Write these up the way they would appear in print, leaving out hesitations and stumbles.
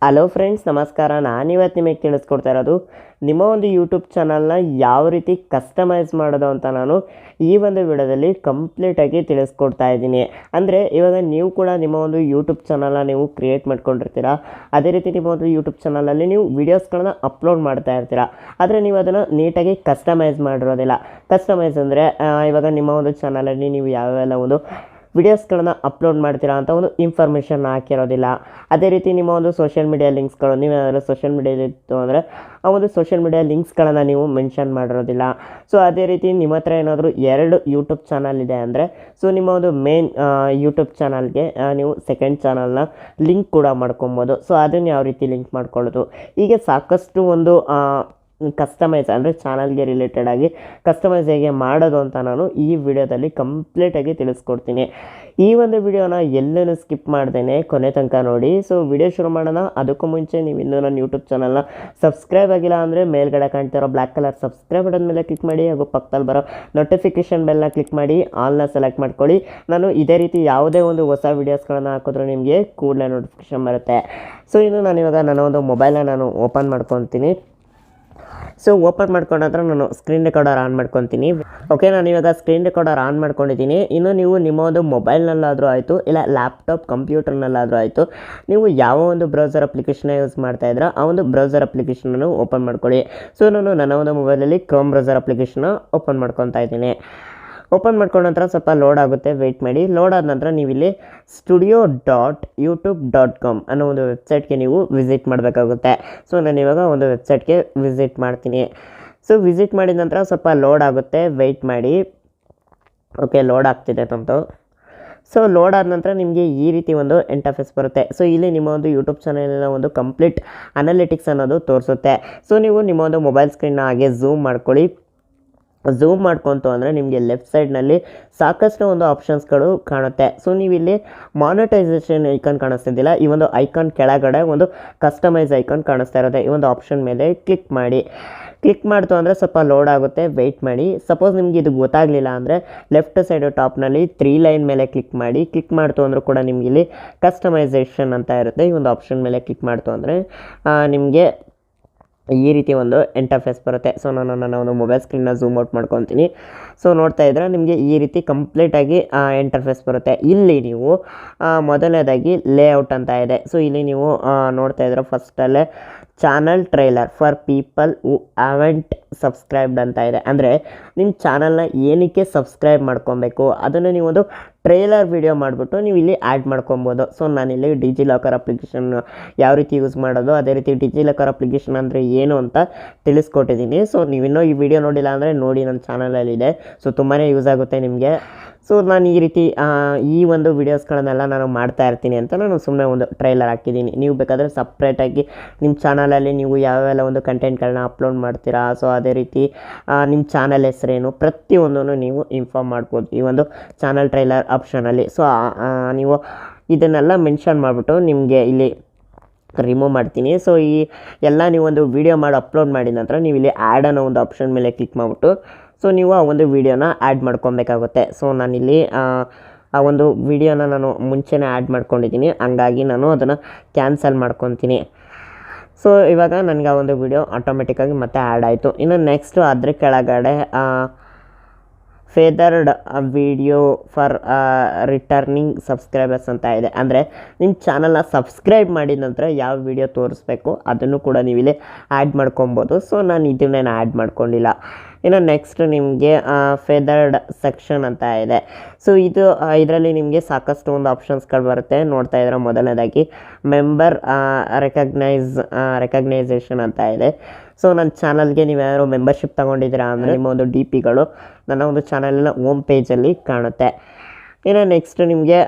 Hello friends, ನಮಸ್ಕಾರ. ನಾನಿವತ್ತು ನಿಮಗೆ ತಿಳಿಸ್ಕೊಡ್ತಾ ಇರೋದು ನಿಮ್ಮ ಒಂದು ಯೂಟ್ಯೂಬ್ ಚಾನಲ್ನ ಯಾವ ರೀತಿ ಕಸ್ಟಮೈಸ್ ಮಾಡೋದು ಅಂತ ನಾನು ಈ ಒಂದು ವಿಡಿಯೋದಲ್ಲಿ ಕಂಪ್ಲೀಟಾಗಿ ತಿಳಿಸ್ಕೊಡ್ತಾ ಇದ್ದೀನಿ. ಅಂದರೆ ಇವಾಗ ನೀವು ಕೂಡ ನಿಮ್ಮ ಒಂದು ಯೂಟ್ಯೂಬ್ ಚಾನಲ್ನ ನೀವು ಕ್ರಿಯೇಟ್ ಮಾಡ್ಕೊಂಡಿರ್ತೀರಾ. ಅದೇ ರೀತಿ ನಿಮ್ಮ ಒಂದು ಯೂಟ್ಯೂಬ್ ಚಾನಲಲ್ಲಿ ನೀವು ವೀಡಿಯೋಸ್ಗಳನ್ನ ಅಪ್ಲೋಡ್ ಮಾಡ್ತಾ ಇರ್ತೀರಾ. ಆದರೆ ನೀವು ಅದನ್ನು ನೀಟಾಗಿ ಕಸ್ಟಮೈಸ್ ಮಾಡಿರೋದಿಲ್ಲ. ಕಸ್ಟಮೈಸ್ ಅಂದರೆ ಇವಾಗ ನಿಮ್ಮ ಒಂದು ಚಾನಲಲ್ಲಿ ನೀವು ಯಾವೆಲ್ಲ ಒಂದು ವಿಡಿಯೋಸ್ಗಳನ್ನ ಅಪ್ಲೋಡ್ ಮಾಡ್ತೀರಾ ಅಂತ ಒಂದು ಇನ್ಫಾರ್ಮೇಷನ್ ಹಾಕಿರೋದಿಲ್ಲ. ಅದೇ ರೀತಿ ನಿಮ್ಮ ಒಂದು ಸೋಷಿಯಲ್ ಮೀಡಿಯಾ ಲಿಂಕ್ಸ್ಗಳು, ನೀವು ಯಾವ್ದಾದ್ರು ಸೋಷಿಯಲ್ ಮೀಡಿಯಾಲಿತ್ತು ಅಂದರೆ ಆ ಒಂದು ಸೋಷಿಯಲ್ ಮೀಡಿಯಾ ಲಿಂಕ್ಸ್ಗಳನ್ನು ನೀವು ಮೆನ್ಷನ್ ಮಾಡಿರೋದಿಲ್ಲ. ಸೊ ಅದೇ ರೀತಿ ನಿಮ್ಮ ಹತ್ರ ಏನಾದರೂ 2 ಯೂಟ್ಯೂಬ್ ಚಾನಲ್ ಇದೆ ಅಂದರೆ ಸೊ ನಿಮ್ಮ ಒಂದು ಮೇನ್ ಯೂಟ್ಯೂಬ್ ಚಾನಲ್ಗೆ ನೀವು ಸೆಕೆಂಡ್ ಚಾನಲ್ನ ಲಿಂಕ್ ಕೂಡ ಮಾಡ್ಕೊಬೋದು. ಸೊ ಅದನ್ನು ಯಾವ ರೀತಿ ಲಿಂಕ್ ಮಾಡ್ಕೊಳ್ಳೋದು, ಹೀಗೆ ಸಾಕಷ್ಟು ಒಂದು ಕಸ್ಟಮೈಸ್ ಅಂದರೆ ಚಾನಲ್ಗೆ ರಿಲೇಟೆಡ್ ಆಗಿ ಕಸ್ಟಮೈಸ್ ಹೇಗೆ ಮಾಡೋದು ಅಂತ ನಾನು ಈ ವಿಡಿಯೋದಲ್ಲಿ ಕಂಪ್ಲೀಟಾಗಿ ತಿಳಿಸ್ಕೊಡ್ತೀನಿ. ಈ ಒಂದು ವಿಡಿಯೋನ ಎಲ್ಲೂ ಸ್ಕಿಪ್ ಮಾಡ್ದೇನೆ ಕೊನೆ ತನಕ ನೋಡಿ. ಸೊ ವಿಡಿಯೋ ಶುರು ಮಾಡೋಣ. ಅದಕ್ಕೂ ಮುಂಚೆ ನೀವು ಇನ್ನೂ ನನ್ನ ಯೂಟ್ಯೂಬ್ ಚಾನಲ್ನ ಸಬ್ಸ್ಕ್ರೈಬ್ ಆಗಿಲ್ಲ ಅಂದರೆ ಮೇಲ್ಗಡೆ ಕಾಣ್ತಿರೋ ಬ್ಲ್ಯಾಕ್ ಕಲರ್ ಸಬ್ಸ್ಕ್ರೈಬ್ ಬಟನ್ ಮೇಲೆ ಕ್ಲಿಕ್ ಮಾಡಿ, ಹಾಗೂ ಪಕ್ಕದಲ್ಲಿ ಬರೋ ನೋಟಿಫಿಕೇಷನ್ ಬೆಲ್ನ ಕ್ಲಿಕ್ ಮಾಡಿ ಆಲ್ನ ಸೆಲೆಕ್ಟ್ ಮಾಡ್ಕೊಳ್ಳಿ. ನಾನು ಇದೇ ರೀತಿ ಯಾವುದೇ ಒಂದು ಹೊಸ ವೀಡಿಯೋಸ್ಗಳನ್ನು ಹಾಕಿದ್ರೂ ನಿಮಗೆ ಕೂಡಲೇ ನೋಟಿಫಿಕೇಷನ್ ಬರುತ್ತೆ. ಸೊ ಇದು ನಾನಿವಾಗ ನನ್ನ ಒಂದು ಮೊಬೈಲ್ನ ನಾನು ಓಪನ್ ಮಾಡ್ಕೊತೀನಿ. ಸೊ ಓಪನ್ ಮಾಡ್ಕೊಂಡ ನಂತರ ನಾನು ಸ್ಕ್ರೀನ್ ರೆಕಾರ್ಡರ್ ಆನ್ ಮಾಡ್ಕೊತೀನಿ. ಓಕೆ, ನಾನು ಇವಾಗ ಸ್ಕ್ರೀನ್ ರೆಕಾರ್ಡರ್ ಆನ್ ಮಾಡ್ಕೊಂಡಿದ್ದೀನಿ. ಇನ್ನು ನೀವು ನಿಮ್ಮ ಒಂದು ಮೊಬೈಲ್ನಲ್ಲಾದರೂ ಆಯಿತು, ಇಲ್ಲ ಲ್ಯಾಪ್ಟಾಪ್ ಕಂಪ್ಯೂಟರ್ನಲ್ಲಾದರೂ ಆಯಿತು, ನೀವು ಯಾವ ಒಂದು ಬ್ರೌಸರ್ ಅಪ್ಲಿಕೇಶನ್ನ ಯೂಸ್ ಮಾಡ್ತಾ ಇದ್ದೀರಾ ಆ ಒಂದು ಬ್ರೌಸರ್ ಅಪ್ಲಿಕೇಶನನ್ನು ಓಪನ್ ಮಾಡ್ಕೊಳ್ಳಿ. ಸೊ ನಾನು ನನ್ನ ಒಂದು ಮೊಬೈಲಲ್ಲಿ ಕ್ರೋಮ್ ಬ್ರೌಸರ್ ಅಪ್ಲಿಕೇಶನ್ನ ಓಪನ್ ಮಾಡ್ಕೊತಾ ಇದ್ದೀನಿ. ಓಪನ್ ಮಾಡ್ಕೊಂಡ ನಂತರ ಸ್ವಲ್ಪ ಲೋಡ್ ಆಗುತ್ತೆ, ವೆಯ್ಟ್ ಮಾಡಿ. ಲೋಡ್ ಆದ ನಂತರ ನೀವಿಲ್ಲಿ studio.youtube.com ಅನ್ನೋ ಒಂದು ವೆಬ್ಸೈಟ್ಗೆ ನೀವು ವಿಸಿಟ್ ಮಾಡಬೇಕಾಗುತ್ತೆ. ಸೊ ನಾನು ಇವಾಗ ಒಂದು ವೆಬ್ಸೈಟ್ಗೆ ವಿಸಿಟ್ ಮಾಡ್ತೀನಿ. ಸೊ ವಿಸಿಟ್ ಮಾಡಿದ ನಂತರ ಸ್ವಲ್ಪ ಲೋಡ್ ಆಗುತ್ತೆ, ವೆಯ್ಟ್ ಮಾಡಿ. ಓಕೆ, ಲೋಡ್ ಆಗ್ತಿದೆ ತಂತು. ಸೊ ಲೋಡ್ ಆದ ನಂತರ ನಿಮಗೆ ಈ ರೀತಿ ಒಂದು ಇಂಟರ್ಫೇಸ್ ಬರುತ್ತೆ. ಸೊ ಇಲ್ಲಿ ನಿಮ್ಮ ಒಂದು ಯೂಟ್ಯೂಬ್ ಚಾನಲಿನ ಒಂದು ಕಂಪ್ಲೀಟ್ ಅನಾಲಿಟಿಕ್ಸ್ ಅನ್ನೋದು ತೋರಿಸುತ್ತೆ. ಸೊ ನೀವು ನಿಮ್ಮ ಒಂದು ಮೊಬೈಲ್ ಸ್ಕ್ರೀನ್ನ ಹಾಗೆ ಝೂಮ್ ಮಾಡ್ಕೊಳ್ಳಿ. ಝೂಮ್ ಮಾಡ್ಕೊತು ಅಂದರೆ ನಿಮಗೆ ಲೆಫ್ಟ್ ಸೈಡ್ನಲ್ಲಿ ಸಾಕಷ್ಟು ಒಂದು ಆಪ್ಷನ್ಸ್ಗಳು ಕಾಣುತ್ತೆ. ಸೊ ನೀವಿಲ್ಲಿ ಮಾನಿಟೈಸೇಷನ್ ಐಕಾನ್ ಕಾಣಿಸ್ತಿದ್ದಿಲ್ಲ, ಈ ಒಂದು ಐಕಾನ್ ಕೆಳಗಡೆ ಒಂದು ಕಸ್ಟಮೈಸ್ ಐಕಾನ್ ಕಾಣಿಸ್ತಾ ಇರುತ್ತೆ. ಈ ಒಂದು ಆಪ್ಷನ್ ಮೇಲೆ ಕ್ಲಿಕ್ ಮಾಡಿ. ಕ್ಲಿಕ್ ಮಾಡ್ತು ಅಂದರೆ ಸ್ವಲ್ಪ ಲೋಡ್ ಆಗುತ್ತೆ, ವೆಯ್ಟ್ ಮಾಡಿ. ಸಪೋಸ್ ನಿಮಗೆ ಇದು ಗೊತ್ತಾಗಲಿಲ್ಲ ಅಂದರೆ ಲೆಫ್ಟ್ ಸೈಡು ಟಾಪ್ನಲ್ಲಿ 3 ಲೈನ್ ಮೇಲೆ ಕ್ಲಿಕ್ ಮಾಡಿ. ಕ್ಲಿಕ್ ಮಾಡ್ತು ಅಂದರೂ ಕೂಡ ನಿಮಗೆ ಇಲ್ಲಿ ಕಸ್ಟಮೈಸೇಷನ್ ಅಂತ ಇರುತ್ತೆ. ಈ ಒಂದು ಆಪ್ಷನ್ ಮೇಲೆ ಕ್ಲಿಕ್ ಮಾಡ್ತು ಅಂದರೆ ನಿಮಗೆ ಈ ರೀತಿ ಒಂದು ಇಂಟರ್ಫೇಸ್ ಬರುತ್ತೆ. ಸೊ ನಾನು ನನ್ನ ಒಂದು ಮೊಬೈಲ್ ಸ್ಕ್ರೀನ್ನ ಝೂಮ್ ಔಟ್ ಮಾಡ್ಕೊತೀನಿ. ಸೊ ನೋಡ್ತಾ ಇದ್ದರೆ ನಿಮಗೆ ಈ ರೀತಿ ಕಂಪ್ಲೀಟಾಗಿ ಇಂಟರ್ಫೇಸ್ ಬರುತ್ತೆ. ಇಲ್ಲಿ ನೀವು ಮೊದಲನೇದಾಗಿ ಲೇಔಟ್ ಅಂತ ಇದೆ. ಸೊ ಇಲ್ಲಿ ನೀವು ನೋಡ್ತಾ ಇದ್ರೆ ಫಸ್ಟಲ್ಲೇ channel trailer for people who haven't subscribed ಅಂತ ಇದೆ. ಅಂದರೆ ನಿಮ್ಮ ಚಾನಲ್ನ ಏನಕ್ಕೆ ಸಬ್ಸ್ಕ್ರೈಬ್ ಮಾಡ್ಕೊಬೇಕು ಅದನ್ನು ನೀವು ಒಂದು ಟ್ರೈಲರ್ ವಿಡಿಯೋ ಮಾಡಿಬಿಟ್ಟು ನೀವು ಇಲ್ಲಿ ಆ್ಯಡ್ ಮಾಡ್ಕೊಬೋದು. ಸೊ ನಾನಿಲ್ಲಿ ಡಿಜಿಲಾಕರ್ ಅಪ್ಲಿಕೇಶನ್ ಯಾವ ರೀತಿ ಯೂಸ್ ಮಾಡೋದು, ಅದೇ ರೀತಿ ಡಿಜಿಲಾಕರ್ ಅಪ್ಲಿಕೇಶನ್ ಅಂದರೆ ಏನು ಅಂತ ತಿಳಿಸ್ಕೊಟ್ಟಿದ್ದೀನಿ. ಸೊ ನೀವಿನ್ನೂ ಈ ವಿಡಿಯೋ ನೋಡಿಲ್ಲ ಅಂದರೆ ನೋಡಿ, ನನ್ನ ಚಾನಲಲ್ಲಿದೆ. ಸೊ ತುಂಬಾ ಯೂಸ್ ಆಗುತ್ತೆ ನಿಮಗೆ. ಸೊ ನಾನು ಈ ರೀತಿ ಈ ಒಂದು ವೀಡಿಯೋಸ್ಗಳನ್ನೆಲ್ಲ ನಾನು ಮಾಡ್ತಾ ಇರ್ತೀನಿ ಅಂತ ನಾನು ಸುಮ್ಮನೆ ಒಂದು ಟ್ರೈಲರ್ ಹಾಕಿದ್ದೀನಿ. ನೀವು ಬೇಕಾದರೆ ಸಪ್ರೇಟಾಗಿ ನಿಮ್ಮ ಚಾನಲಲ್ಲಿ ನೀವು ಯಾವೆಲ್ಲ ಒಂದು ಕಂಟೆಂಟ್ಗಳನ್ನ ಅಪ್ಲೋಡ್ ಮಾಡ್ತೀರಾ, ಸೊ ಅದೇ ರೀತಿ ನಿಮ್ಮ ಚಾನಲ್ ಹೆಸರೇನು ಪ್ರತಿಯೊಂದನ್ನು ನೀವು ಇನ್ಫಾರ್ಮ್ ಮಾಡ್ಬೋದು ಈ ಒಂದು ಚಾನಲ್ ಟ್ರೈಲರ್ ಆಪ್ಷನಲ್ಲಿ. ಸೊ ನೀವು ಇದನ್ನೆಲ್ಲ ಮೆನ್ಷನ್ ಮಾಡಿಬಿಟ್ಟು ನಿಮಗೆ ಇಲ್ಲಿ ರಿಮೂವ್ ಮಾಡ್ತೀನಿ. ಸೊ ಈ ಎಲ್ಲ ನೀವು ಒಂದು ವೀಡಿಯೋ ಮಾಡಿ ಅಪ್ಲೋಡ್ ಮಾಡಿದ ನಂತರ ನೀವು ಇಲ್ಲಿ ಆ್ಯಡ್ ಅನ್ನೋ ಒಂದು ಆಪ್ಷನ್ ಮೇಲೆ ಕ್ಲಿಕ್ ಮಾಡಿಬಿಟ್ಟು ಸೊ ನೀವು ಆ ಒಂದು ವೀಡಿಯೋನ ಆ್ಯಡ್ ಮಾಡ್ಕೊಬೇಕಾಗುತ್ತೆ. ಸೊ ನಾನಿಲ್ಲಿ ಆ ಒಂದು ವೀಡಿಯೋನ ನಾನು ಮುಂಚೆನೇ ಆ್ಯಡ್ ಮಾಡ್ಕೊಂಡಿದ್ದೀನಿ, ಹಂಗಾಗಿ ನಾನು ಅದನ್ನು ಕ್ಯಾನ್ಸಲ್ ಮಾಡ್ಕೊತೀನಿ. ಸೊ ಇವಾಗ ನನಗೆ ಆ ಒಂದು ವೀಡಿಯೋ ಆಟೋಮೆಟಿಕ್ಕಾಗಿ ಮತ್ತೆ ಆ್ಯಡ್ ಆಯಿತು. ಇನ್ನು ನೆಕ್ಸ್ಟು ಅದ್ರ ಕೆಳಗಡೆ ಫೇದರ್ಡ್ ವಿಡಿಯೋ ಫಾರ್ ರಿಟರ್ನಿಂಗ್ ಸಬ್ಸ್ಕ್ರೈಬರ್ಸ್ ಅಂತ ಇದೆ. ಅಂದರೆ ನಿಮ್ಮ ಚಾನಲ್ನ ಸಬ್ಸ್ಕ್ರೈಬ್ ಮಾಡಿದ ನಂತರ ಯಾವ ವಿಡಿಯೋ ತೋರಿಸ್ಬೇಕು ಅದನ್ನು ಕೂಡ ನೀವು ಇಲ್ಲಿ ಆ್ಯಡ್ ಮಾಡ್ಕೊಬೋದು. ಸೊ ನಾನು ಇದನ್ನೇನು ಆ್ಯಡ್ ಮಾಡ್ಕೊಂಡಿಲ್ಲ. ಇನ್ನು ನೆಕ್ಸ್ಟ್ ನಿಮಗೆ ಫೆದರ್ಡ್ ಸೆಕ್ಷನ್ ಅಂತ ಇದೆ. ಸೊ ಇದರಲ್ಲಿ ನಿಮಗೆ ಸಾಕಷ್ಟು ಒಂದು ಆಪ್ಷನ್ಸ್ಗಳು ಬರುತ್ತೆ. ನೋಡ್ತಾ ಇದ್ರೆ ಮೊದಲನೇದಾಗಿ ಮೆಂಬರ್ ರೆಕಗ್ನೈಸೇಷನ್ ಅಂತ ಇದೆ. ಸೊ ನನ್ನ ಚಾನಲ್ಗೆ ನೀವು ಯಾರು ಮೆಂಬರ್ಶಿಪ್ ತೊಗೊಂಡಿದ್ದೀರಾ ಅಂದರೆ ನಿಮ್ಮ ಒಂದು ಡಿ ಪಿಗಳು ನನ್ನ ಒಂದು ಚಾನಲಿನ ಹೋಮ್ ಪೇಜಲ್ಲಿ ಕಾಣುತ್ತೆ. ಇನ್ನು ನೆಕ್ಸ್ಟ್ ನಿಮಗೆ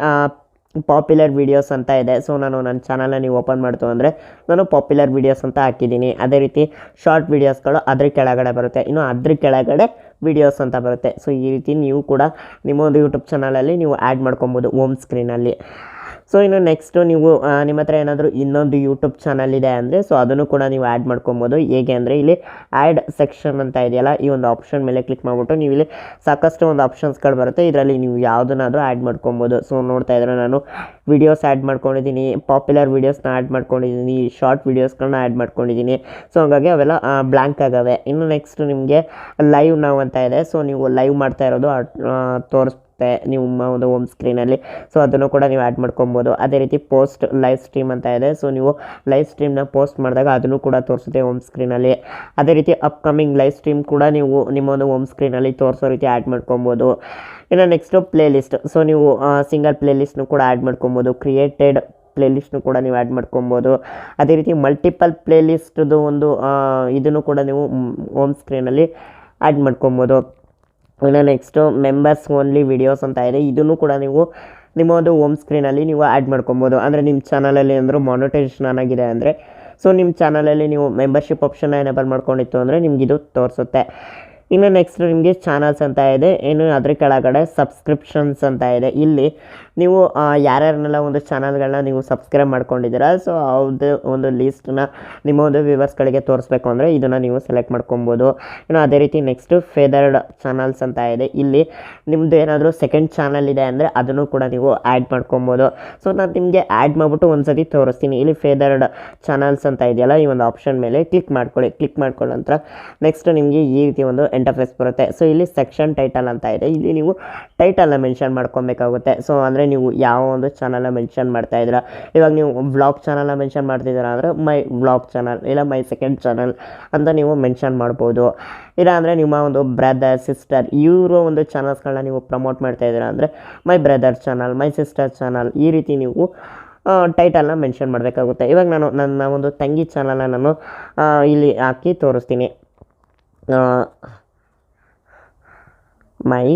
ಪಾಪ್ಯುಲರ್ ವೀಡಿಯೋಸ್ ಅಂತ ಇದೆ. ಸೊ ನಾನು ನನ್ನ ಚಾನಲ್ನ ನೀವು ಓಪನ್ ಮಾಡ್ತು ಅಂದರೆ ನಾನು ಪಾಪ್ಯುಲರ್ ವೀಡಿಯೋಸ್ ಅಂತ ಹಾಕಿದ್ದೀನಿ. ಅದೇ ರೀತಿ ಶಾರ್ಟ್ ವೀಡಿಯೋಸ್ಗಳು ಅದ್ರ ಕೆಳಗಡೆ ಬರುತ್ತೆ. ಇನ್ನು ಅದ್ರ ಕೆಳಗಡೆ ವೀಡಿಯೋಸ್ ಅಂತ ಬರುತ್ತೆ. ಸೊ ಈ ರೀತಿ ನೀವು ಕೂಡ ನಿಮ್ಮ ಒಂದು ಯೂಟ್ಯೂಬ್ ಚಾನಲಲ್ಲಿ ನೀವು ಆ್ಯಡ್ ಮಾಡ್ಕೊಬೋದು ಹೋಮ್ ಸ್ಕ್ರೀನಲ್ಲಿ. ಸೊ ಇನ್ನು ನೆಕ್ಸ್ಟು ನೀವು ನಿಮ್ಮ ಹತ್ರ ಏನಾದರೂ ಇನ್ನೊಂದು ಯೂಟ್ಯೂಬ್ ಚಾನಲ್ ಇದೆ ಅಂದರೆ ಸೊ ಅದನ್ನು ಕೂಡ ನೀವು ಆ್ಯಡ್ ಮಾಡ್ಕೊಬೋದು. ಹೇಗೆ ಅಂದರೆ ಇಲ್ಲಿ ಆ್ಯಡ್ ಸೆಕ್ಷನ್ ಅಂತ ಇದೆಯಲ್ಲ, ಈ ಒಂದು ಆಪ್ಷನ್ ಮೇಲೆ ಕ್ಲಿಕ್ ಮಾಡಿಬಿಟ್ಟು ನೀವು ಇಲ್ಲಿ ಸಾಕಷ್ಟು ಒಂದು ಆಪ್ಷನ್ಸ್ಗಳು ಬರುತ್ತೆ, ಇದರಲ್ಲಿ ನೀವು ಯಾವುದನ್ನಾದರೂ ಆ್ಯಡ್ ಮಾಡ್ಕೊಬೋದು. ಸೊ ನೋಡ್ತಾ ಇದ್ರೆ ನಾನು ವೀಡಿಯೋಸ್ ಆ್ಯಡ್ ಮಾಡ್ಕೊಂಡಿದ್ದೀನಿ, ಪಾಪ್ಯುಲರ್ ವೀಡಿಯೋಸ್ನ ಆ್ಯಡ್ ಮಾಡ್ಕೊಂಡಿದ್ದೀನಿ, ಶಾರ್ಟ್ ವೀಡಿಯೋಸ್ಗಳನ್ನ ಆ್ಯಡ್ ಮಾಡ್ಕೊಂಡಿದ್ದೀನಿ. ಸೊ ಹಾಗಾಗಿ ಅವೆಲ್ಲ ಬ್ಲ್ಯಾಂಕ್ ಆಗವೆ. ಇನ್ನು ನೆಕ್ಸ್ಟ್ ನಿಮಗೆ ಲೈವ್ ನಾವು ಅಂತ ಇದೆ. ಸೊ ನೀವು ಲೈವ್ ಮಾಡ್ತಾ ಇರೋದು ತೋರಿಸುತ್ತೆ ನಿಮ್ಮ ಒಂದು ಹೋಮ್ ಸ್ಕ್ರೀನಲ್ಲಿ. ಸೊ ಅದನ್ನು ಕೂಡ ನೀವು ಆ್ಯಡ್ ಮಾಡ್ಕೊಬೋದು. ಅದೇ ರೀತಿ ಪೋಸ್ಟ್ ಲೈವ್ ಸ್ಟ್ರೀಮ್ ಅಂತ ಇದೆ. ಸೊ ನೀವು ಲೈವ್ ಸ್ಟ್ರೀಮ್ನ ಪೋಸ್ಟ್ ಮಾಡಿದಾಗ ಅದನ್ನು ಕೂಡ ತೋರಿಸುತ್ತೆ ಹೋಮ್ ಸ್ಕ್ರೀನಲ್ಲಿ. ಅದೇ ರೀತಿ ಅಪ್ಕಮಿಂಗ್ ಲೈವ್ ಸ್ಟ್ರೀಮ್ ಕೂಡ ನೀವು ನಿಮ್ಮ ಒಂದು ಹೋಮ್ ಸ್ಕ್ರೀನಲ್ಲಿ ತೋರಿಸೋ ರೀತಿ ಆ್ಯಡ್ ಮಾಡ್ಕೊಬೋದು. ಇನ್ನು ನೆಕ್ಸ್ಟು ಪ್ಲೇ ಲಿಸ್ಟ್. ಸೊ ನೀವು ಸಿಂಗಲ್ ಪ್ಲೇ ಲಿಸ್ಟ್ನು ಕೂಡ ಆ್ಯಡ್ ಮಾಡ್ಕೊಬೋದು, ಕ್ರಿಯೇಟೆಡ್ ಪ್ಲೇ ಲಿಸ್ಟ್ನು ಕೂಡ ನೀವು ಆ್ಯಡ್ ಮಾಡ್ಕೊಬೋದು. ಅದೇ ರೀತಿ ಮಲ್ಟಿಪಲ್ ಪ್ಲೇ ಲಿಸ್ಟ್ದು ಒಂದು ಇದನ್ನು ಕೂಡ ನೀವು ಹೋಮ್ ಸ್ಕ್ರೀನಲ್ಲಿ ಆ್ಯಡ್ ಮಾಡ್ಕೊಬೋದು. ಇನ್ನು ನೆಕ್ಸ್ಟು ಮೆಂಬರ್ಸ್ ಓನ್ಲಿ ವಿಡಿಯೋಸ್ ಅಂತ ಇದೆ. ಇದನ್ನು ಕೂಡ ನೀವು ನಿಮ್ಮ ಒಂದು ಹೋಮ್ ಸ್ಕ್ರೀನಲ್ಲಿ ನೀವು ಆ್ಯಡ್ ಮಾಡ್ಕೊಬೋದು. ಅಂದರೆ ನಿಮ್ಮ ಚಾನಲಲ್ಲಿ ಅಂದರೂ ಮಾನಿಟೈಸೇಷನ್ ಆಗಿದೆ ಅಂದರೆ ಸೊ ನಿಮ್ಮ ಚಾನಲಲ್ಲಿ ನೀವು ಮೆಂಬರ್ಶಿಪ್ ಆಪ್ಷನ್ನ ಎನೇಬಲ್ ಮಾಡ್ಕೊಂಡಿತ್ತು ಅಂದರೆ ನಿಮಗಿದು ತೋರಿಸುತ್ತೆ. ಇನ್ನು ನೆಕ್ಸ್ಟ್ ನಿಮಗೆ ಚಾನಲ್ಸ್ ಅಂತ ಇದೆ. ಇನ್ನು ಅದ್ರ ಕೆಳಗಡೆ ಸಬ್ಸ್ಕ್ರಿಪ್ಷನ್ಸ್ ಅಂತ ಇದೆ. ಇಲ್ಲಿ ನೀವು ಯಾರ್ಯಾರನ್ನೆಲ್ಲ ಒಂದು ಚಾನಲ್ಗಳನ್ನ ನೀವು ಸಬ್ಸ್ಕ್ರೈಬ್ ಮಾಡ್ಕೊಂಡಿದ್ದೀರಾ ಸೊ ಅವ್ರದ್ದು ಒಂದು ಲೀಸ್ಟನ್ನ ನಿಮ್ಮ ಒಂದು ವ್ಯೂವರ್ಸ್ಗಳಿಗೆ ತೋರಿಸ್ಬೇಕು ಅಂದರೆ ಇದನ್ನು ನೀವು ಸೆಲೆಕ್ಟ್ ಮಾಡ್ಕೊಬೋದು. ಇನ್ನು ಅದೇ ರೀತಿ ನೆಕ್ಸ್ಟು ಫೆದರ್ಡ್ ಚಾನಲ್ಸ್ ಅಂತ ಇದೆ. ಇಲ್ಲಿ ನಿಮ್ಮದು ಏನಾದರೂ ಸೆಕೆಂಡ್ ಚಾನಲ್ ಇದೆ ಅಂದರೆ ಅದನ್ನು ಕೂಡ ನೀವು ಆ್ಯಡ್ ಮಾಡ್ಕೊಬೋದು. ಸೊ ನಾನು ನಿಮಗೆ ಆ್ಯಡ್ ಮಾಡಿಬಿಟ್ಟು ಒಂದು ಸತಿ ತೋರಿಸ್ತೀನಿ. ಇಲ್ಲಿ ಫೆದರ್ಡ್ ಚಾನಲ್ಸ್ ಅಂತ ಇದೆಯಲ್ಲ, ಈ ಒಂದು ಆಪ್ಷನ್ ಮೇಲೆ ಕ್ಲಿಕ್ ಮಾಡ್ಕೊಳ್ಳಿ. ಕ್ಲಿಕ್ ಮಾಡ್ಕೊಳ್ಳೋ ನಂತರ ನೆಕ್ಸ್ಟ್ ನಿಮಗೆ ಈ ರೀತಿ ಒಂದು ಇಂಟರ್ಫೇಸ್ ಬರುತ್ತೆ. ಸೊ ಇಲ್ಲಿ ಸೆಕ್ಷನ್ ಟೈಟಲ್ ಅಂತ ಇದೆ. ಇಲ್ಲಿ ನೀವು ಟೈಟಲ್ನ ಮೆನ್ಷನ್ ಮಾಡ್ಕೊಬೇಕಾಗುತ್ತೆ. ಸೊ ಅಂದರೆ ನೀವು ಯಾವ ಒಂದು ಚಾನಲ್ನ ಮೆನ್ಷನ್ ಮಾಡ್ತಾ ಇದ್ದೀರಾ, ಇವಾಗ ನೀವು ವ್ಲಾಗ್ ಚಾನಲ್ನ ಮೆನ್ಷನ್ ಮಾಡ್ತಿದ್ದೀರಾ ಅಂದರೆ ಮೈ ವ್ಲಾಗ್ ಚಾನಲ್ ಇಲ್ಲ ಮೈ ಸೆಕೆಂಡ್ ಚಾನಲ್ ಅಂತ ನೀವು ಮೆನ್ಷನ್ ಮಾಡ್ಬೋದು. ಇಲ್ಲ ಅಂದರೆ ನಿಮ್ಮ ಒಂದು ಬ್ರದರ್ ಸಿಸ್ಟರ್ ಇವರು ಒಂದು ಚಾನಲ್ಸ್ಗಳನ್ನ ನೀವು ಪ್ರಮೋಟ್ ಮಾಡ್ತಾ ಇದ್ದೀರಾ ಅಂದರೆ my brother channel, my sister channel, ಈ ರೀತಿ ನೀವು ಟೈಟಲ್ನ ಮೆನ್ಷನ್ ಮಾಡಬೇಕಾಗುತ್ತೆ. ಇವಾಗ ನಾನು ನನ್ನ ಒಂದು ತಂಗಿ ಚಾನಲ್ನ ನಾನು ಇಲ್ಲಿ ಹಾಕಿ ತೋರಿಸ್ತೀನಿ. ಮೈ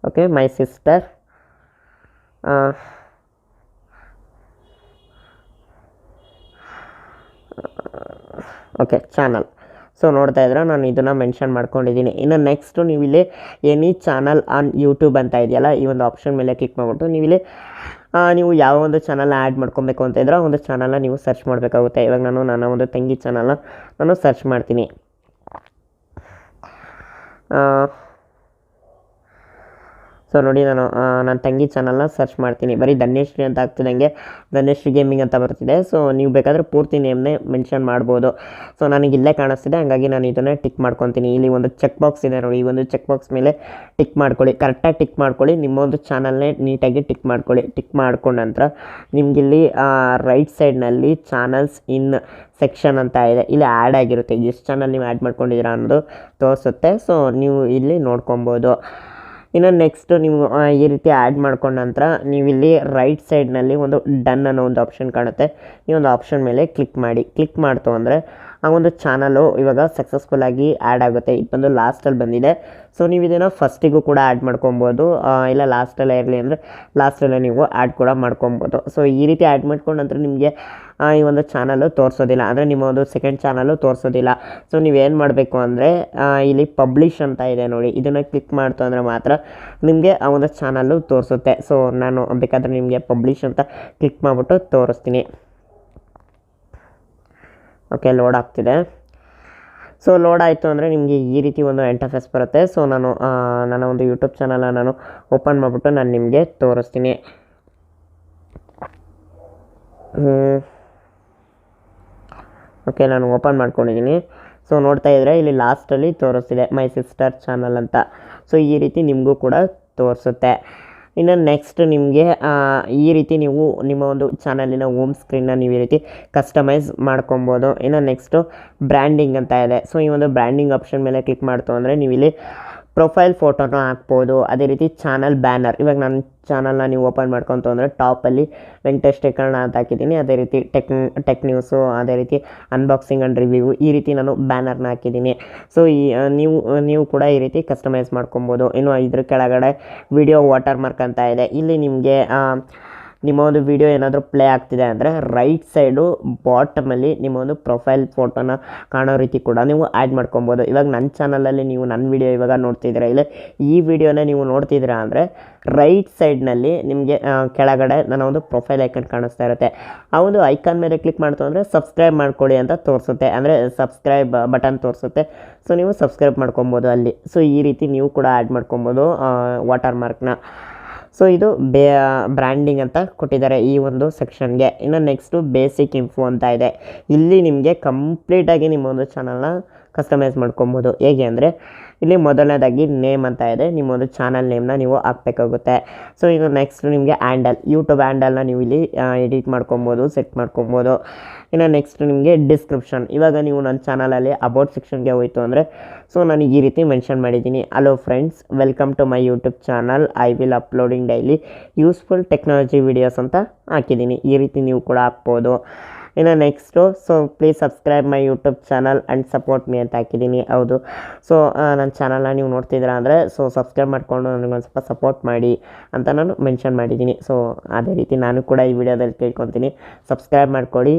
okay my sister okay channel. So ನೋಡ್ತಾ ಇದ್ರೆ ನಾನು ಇದನ್ನು ಮೆನ್ಷನ್ ಮಾಡ್ಕೊಂಡಿದ್ದೀನಿ. ಇನ್ನು ನೆಕ್ಸ್ಟು ನೀವು ಇಲ್ಲಿ ಎನಿ ಚಾನಲ್ ಆನ್ ಯೂಟ್ಯೂಬ್ ಅಂತ ಇದೆಯಲ್ಲ, ಈ ಒಂದು ಆಪ್ಷನ್ ಮೇಲೆ ಕ್ಲಿಕ್ ಮಾಡಿಬಿಟ್ಟು ನೀವು ಇಲ್ಲಿ ನೀವು ಯಾವ ಒಂದು ಚಾನಲ್ನ ಆ್ಯಡ್ ಮಾಡ್ಕೊಬೇಕು ಅಂತ ಇದ್ರೆ ಒಂದು ಚಾನಲ್ನ ನೀವು ಸರ್ಚ್ ಮಾಡಬೇಕಾಗುತ್ತೆ. ಇವಾಗ ನಾನು ನನ್ನ ಒಂದು ತಂಗಿ ಚಾನಲ್ನ ನಾನು ಸರ್ಚ್ ಮಾಡ್ತೀನಿ. ಸೊ ನೋಡಿ ನಾನು ನನ್ನ ತಂಗಿ ಚಾನಲ್ನ ಸರ್ಚ್ ಮಾಡ್ತೀನಿ. ಬರೀ ಧನ್ಯಶ್ರೀ ಅಂತ ಆಗ್ತಿದ್ದಂಗೆ ಧನ್ಯಶ್ರೀ ಗೇಮಿಂಗ್ ಅಂತ ಬರ್ತಿದೆ. ಸೊ ನೀವು ಬೇಕಾದರೆ ಪೂರ್ತಿ ನೇಮ್ನೇ ಮೆನ್ಷನ್ ಮಾಡ್ಬೋದು. ಸೊ ನನಗೆ ಇಲ್ಲೇ ಕಾಣಿಸ್ತಿದೆ, ಹಾಗಾಗಿ ನಾನು ಇದನ್ನೇ ಟಿಕ್ ಮಾಡ್ಕೊತೀನಿ. ಇಲ್ಲಿ ಒಂದು ಚೆಕ್ ಬಾಕ್ಸ್ ಇದೆ ನೋಡಿ, ಈ ಒಂದು ಚೆಕ್ ಬಾಕ್ಸ್ ಮೇಲೆ ಟಿಕ್ ಮಾಡ್ಕೊಳ್ಳಿ. ಕರೆಕ್ಟಾಗಿ ಟಿಕ್ ಮಾಡ್ಕೊಳ್ಳಿ. ನಿಮ್ಮೊಂದು ಚಾನಲ್ನೇ ನೀಟಾಗಿ ಟಿಕ್ ಮಾಡ್ಕೊಳ್ಳಿ. ಟಿಕ್ ಮಾಡ್ಕೊಂಡ ನಂತರ ನಿಮಗಿಲ್ಲಿ ರೈಟ್ ಸೈಡ್ನಲ್ಲಿ ಚಾನಲ್ಸ್ ಇನ್ ಸೆಕ್ಷನ್ ಅಂತ ಇದೆ. ಇಲ್ಲಿ ಆ್ಯಡ್ ಆಗಿರುತ್ತೆ, ಎಷ್ಟು ಚಾನಲ್ ನೀವು ಆ್ಯಡ್ ಮಾಡ್ಕೊಂಡಿದ್ದೀರಾ ಅನ್ನೋದು ತೋರಿಸುತ್ತೆ. ಸೊ ನೀವು ಇಲ್ಲಿ ನೋಡ್ಕೊಬೋದು. ಇನ್ನು ನೆಕ್ಸ್ಟು ನೀವು ಈ ರೀತಿ ಆ್ಯಡ್ ಮಾಡ್ಕೊಂಡ ನಂತರ ನೀವಿಲ್ಲಿ ರೈಟ್ ಸೈಡ್ನಲ್ಲಿ ಒಂದು ಡನ್ ಅನ್ನೋ ಒಂದು ಆಪ್ಷನ್ ಕಾಣುತ್ತೆ. ಈ ಒಂದು ಆಪ್ಷನ್ ಮೇಲೆ ಕ್ಲಿಕ್ ಮಾಡಿ. ಕ್ಲಿಕ್ ಮಾಡ್ತು ಅಂದರೆ ಆ ಒಂದು ಚಾನಲು ಇವಾಗ ಸಕ್ಸಸ್ಫುಲ್ಲಾಗಿ ಆ್ಯಡ್ ಆಗುತ್ತೆ. ಇದು ಬಂದು ಲಾಸ್ಟಲ್ಲಿ ಬಂದಿದೆ. ಸೊ ನೀವು ಇದನ್ನು ಫಸ್ಟಿಗೂ ಕೂಡ ಆ್ಯಡ್ ಮಾಡ್ಕೊಬೋದು, ಇಲ್ಲ ಲಾಸ್ಟಲ್ಲೇ ಇರಲಿ ಅಂದರೆ ಲಾಸ್ಟಲ್ಲೇ ನೀವು ಆ್ಯಡ್ ಕೂಡ ಮಾಡ್ಕೊಬೋದು. ಸೊ ಈ ರೀತಿ ಆ್ಯಡ್ ಮಾಡ್ಕೊಂಡ ನಂತರ ನಿಮಗೆ ಈ ಒಂದು ಚಾನಲು ತೋರಿಸೋದಿಲ್ಲ, ಅಂದರೆ ನಿಮ್ಮ ಒಂದು ಸೆಕೆಂಡ್ ಚಾನಲು ತೋರಿಸೋದಿಲ್ಲ. ಸೊ ನೀವೇನು ಮಾಡಬೇಕು ಅಂದರೆ ಇಲ್ಲಿ ಪಬ್ಲಿಷ್ ಅಂತ ಇದೆ ನೋಡಿ, ಇದನ್ನು ಕ್ಲಿಕ್ ಮಾಡ್ತು ಅಂದರೆ ಮಾತ್ರ ನಿಮಗೆ ಆ ಒಂದು ಚಾನಲ್ಲು ತೋರಿಸುತ್ತೆ. ಸೊ ನಾನು ಬೇಕಾದರೆ ನಿಮಗೆ ಪಬ್ಲಿಷ್ ಅಂತ ಕ್ಲಿಕ್ ಮಾಡಿಬಿಟ್ಟು ತೋರಿಸ್ತೀನಿ. ಓಕೆ, ಲೋಡ್ ಆಗ್ತಿದೆ. ಸೊ ಲೋಡ್ ಆಯಿತು ಅಂದರೆ ನಿಮಗೆ ಈ ರೀತಿ ಒಂದು ಇಂಟರ್ಫೇಸ್ ಬರುತ್ತೆ. ಸೊ ನಾನು ನನ್ನ ಒಂದು ಯೂಟ್ಯೂಬ್ ಚಾನಲ್ನ ನಾನು ಓಪನ್ ಮಾಡಿಬಿಟ್ಟು ನಾನು ನಿಮಗೆ ತೋರಿಸ್ತೀನಿ. ಓಕೆ, ನಾನು ಓಪನ್ ಮಾಡ್ಕೊಂಡಿದ್ದೀನಿ. ಸೊ ನೋಡ್ತಾ ಇದ್ದರೆ ಇಲ್ಲಿ ಲಾಸ್ಟಲ್ಲಿ ತೋರಿಸ್ತಿದೆ ಮೈ ಸಿಸ್ಟರ್ ಚಾನಲ್ ಅಂತ. ಸೊ ಈ ರೀತಿ ನಿಮಗೂ ಕೂಡ ತೋರಿಸುತ್ತೆ. ಇನ್ನು ನೆಕ್ಸ್ಟ್ ನಿಮಗೆ ಈ ರೀತಿ ನೀವು ನಿಮ್ಮ ಒಂದು ಚಾನಲಿನ ಹೋಮ್ ಸ್ಕ್ರೀನ್ನ ನೀವು ಈ ರೀತಿ ಕಸ್ಟಮೈಸ್ ಮಾಡ್ಕೊಬೋದು. ಇನ್ನು ನೆಕ್ಸ್ಟು ಬ್ರ್ಯಾಂಡಿಂಗ್ ಅಂತ ಇದೆ. ಸೊ ಈ ಒಂದು ಬ್ರ್ಯಾಂಡಿಂಗ್ ಆಪ್ಷನ್ ಮೇಲೆ ಕ್ಲಿಕ್ ಮಾಡ್ತು ಅಂದರೆ ನೀವು ಇಲ್ಲಿ ಪ್ರೊಫೈಲ್ ಫೋಟೋನ ಹಾಕ್ಬೋದು. ಅದೇ ರೀತಿ ಚಾನಲ್ ಬ್ಯಾನರ್, ಇವಾಗ ನನ್ನ ಚಾನಲ್ನ ನೀವು ಓಪನ್ ಮಾಡ್ಕೊತು ಅಂದರೆ ಟಾಪಲ್ಲಿ ವೆಂಕಟೇಶ್ ಟೆಕ್ಕಣ್ಣ ಅಂತ ಹಾಕಿದ್ದೀನಿ. ಅದೇ ರೀತಿ ಟೆಕ್ ನ್ಯೂಸು, ಅದೇ ರೀತಿ ಅನ್ಬಾಕ್ಸಿಂಗ್ ಆ್ಯಂಡ್ ರಿವ್ಯೂ, ಈ ರೀತಿ ನಾನು ಬ್ಯಾನರ್ನ ಹಾಕಿದ್ದೀನಿ. ಸೊ ನೀವು ಕೂಡ ಈ ರೀತಿ ಕಸ್ಟಮೈಸ್ ಮಾಡ್ಕೊಬೋದು. ಇನ್ನು ಇದ್ರ ಕೆಳಗಡೆ ವಿಡಿಯೋ ವಾಟರ್ ಮಾರ್ಕ್ ಅಂತ ಇದೆ. ಇಲ್ಲಿ ನಿಮಗೆ ನಿಮ್ಮ ಒಂದು ವಿಡಿಯೋ ಏನಾದರೂ ಪ್ಲೇ ಆಗ್ತಿದೆ ಅಂದರೆ ರೈಟ್ ಸೈಡು ಬಾಟಮಲ್ಲಿ ನಿಮ್ಮ ಒಂದು ಪ್ರೊಫೈಲ್ ಫೋಟೋನ ಕಾಣೋ ರೀತಿ ಕೂಡ ನೀವು ಆ್ಯಡ್ ಮಾಡ್ಕೊಬೋದು. ಇವಾಗ ನನ್ನ ಚಾನಲಲ್ಲಿ ನೀವು ನನ್ನ ವಿಡಿಯೋ ಇವಾಗ ನೋಡ್ತಿದ್ದೀರಾ, ಇಲ್ಲ ಈ ವಿಡಿಯೋನ ನೀವು ನೋಡ್ತಿದ್ದೀರಾ ಅಂದರೆ ರೈಟ್ ಸೈಡ್ನಲ್ಲಿ ನಿಮಗೆ ಕೆಳಗಡೆ ನನ್ನ ಒಂದು ಪ್ರೊಫೈಲ್ ಐಕನ್ ಕಾಣಿಸ್ತಾ ಇರುತ್ತೆ. ಆ ಒಂದು ಐಕಾನ್ ಮೇಲೆ ಕ್ಲಿಕ್ ಮಾಡ್ತು ಅಂದರೆ ಸಬ್ಸ್ಕ್ರೈಬ್ ಮಾಡ್ಕೊಳ್ಳಿ ಅಂತ ತೋರಿಸುತ್ತೆ, ಅಂದರೆ ಸಬ್ಸ್ಕ್ರೈಬ್ ಬಟನ್ ತೋರಿಸುತ್ತೆ. ಸೊ ನೀವು ಸಬ್ಸ್ಕ್ರೈಬ್ ಮಾಡ್ಕೊಬೋದು ಅಲ್ಲಿ. ಸೊ ಈ ರೀತಿ ನೀವು ಕೂಡ ಆ್ಯಡ್ ಮಾಡ್ಕೊಬೋದು ವಾಟರ್ ಮಾರ್ಕ್ನ. ಸೊ ಇದು ಬ್ರ್ಯಾಂಡಿಂಗ್ ಅಂತ ಕೊಟ್ಟಿದ್ದಾರೆ ಈ ಒಂದು ಸೆಕ್ಷನ್ಗೆ. ಇನ್ನು ನೆಕ್ಸ್ಟು ಬೇಸಿಕ್ ಇನ್ಫೋ ಅಂತ ಇದೆ. ಇಲ್ಲಿ ನಿಮಗೆ ಕಂಪ್ಲೀಟಾಗಿ ನಿಮ್ಮ ಒಂದು ಚಾನಲ್ನ ಕಸ್ಟಮೈಸ್ ಮಾಡ್ಕೊಬೋದು. ಹೇಗೆ ಅಂದರೆ ಇಲ್ಲಿ ಮೊದಲನೇದಾಗಿ ನೇಮ್ ಅಂತ ಇದೆ, ನಿಮ್ಮ ಒಂದು ಚಾನಲ್ ನೇಮ್ನ ನೀವು ಹಾಕಬೇಕಾಗುತ್ತೆ. ಸೊ ಇನ್ನು ನೆಕ್ಸ್ಟ್ ನಿಮಗೆ ಹ್ಯಾಂಡಲ್, ಯೂಟ್ಯೂಬ್ ಹ್ಯಾಂಡಲ್ನ ನೀವು ಇಲ್ಲಿ ಎಡಿಟ್ ಮಾಡ್ಕೊಬೋದು, ಸೆಟ್ ಮಾಡ್ಕೊಬೋದು. ಇನ್ನು ನೆಕ್ಸ್ಟ್ ನಿಮಗೆ ಡಿಸ್ಕ್ರಿಪ್ಷನ್. ಇವಾಗ ನೀವು ನನ್ನ ಚಾನಲಲ್ಲಿ ಅಬೌಟ್ ಸೆಕ್ಷನ್ಗೆ ಹೋಯಿತು ಅಂದರೆ ಸೊ ನನಗೆ ಈ ರೀತಿ ಮೆನ್ಷನ್ ಮಾಡಿದ್ದೀನಿ, hello friends, welcome to my YouTube channel, I will uploading daily useful technology videos ಅಂತ ಹಾಕಿದ್ದೀನಿ. ಈ ರೀತಿ ನೀವು ಕೂಡ ಹಾಕ್ಬೋದು. ಇನ್ನು next so please subscribe my YouTube channel and support me ಅಂತ ಹಾಕಿದ್ದೀನಿ. ಹೌದು, ಸೊ ನನ್ನ ಚಾನಲ್ನ ನೀವು ನೋಡ್ತಿದ್ದೀರಾ ಅಂದರೆ ಸೊ ಸಬ್ಸ್ಕ್ರೈಬ್ ಮಾಡಿಕೊಂಡು ನನಗೊಂದು ಸ್ವಲ್ಪ ಸಪೋರ್ಟ್ ಮಾಡಿ ಅಂತ ನಾನು ಮೆನ್ಷನ್ ಮಾಡಿದ್ದೀನಿ. ಸೊ ಅದೇ ರೀತಿ ನಾನು ಕೂಡ ಈ ವಿಡಿಯೋದಲ್ಲಿ ಕೇಳ್ಕೊತೀನಿ, ಸಬ್ಸ್ಕ್ರೈಬ್ ಮಾಡ್ಕೊಳ್ಳಿ.